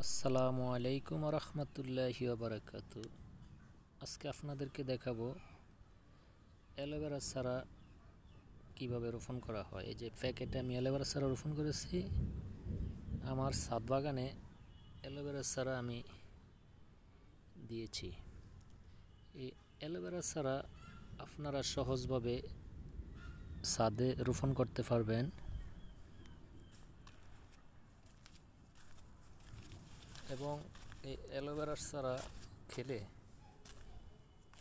আসসালামু আলাইকুম রহমতুল্লাহি বারাকাতু। আজকে আপনাদেরকে দেখাবো অ্যালোভেরা চারা কিভাবে রোপণ করা হয়। এই যে প্যাকেটে আমি অ্যালোভেরা চারা রোপণ করেছি। আমার ছাদ বাগানে অ্যালোভেরা চারা আমি দিয়েছি। এই অ্যালোভেরা চারা আপনারা সহজভাবে ছাদে রোপণ করতে পারবেন এবং এই অ্যালোভেরার চারা খেলে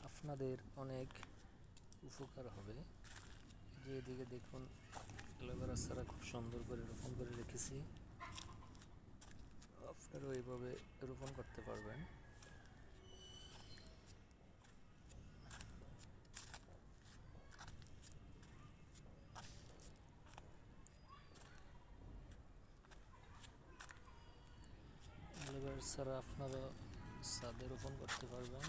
আপনাদের অনেক উপকার হবে। যে এদিকে দেখুন অ্যালোভেরা চারা খুব সুন্দর করে রোপণ করে রেখেছি। আপনারাও এইভাবে রোপণ করতে পারবেন। অ্যালোভেরা চারা আপনারা ছাদে রোপণ করতে পারবেন।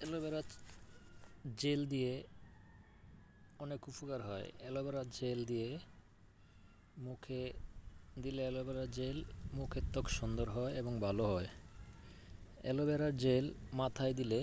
অ্যালোভেরা জেল দিয়ে অনেক উপকার হয়। অ্যালোভেরা জেল দিয়ে মুখে দিলে অ্যালোভেরা জেল মুখের ত্বক সুন্দর হয় এবং ভালো হয়। অ্যালোভেরা জেল মাথায় দিলে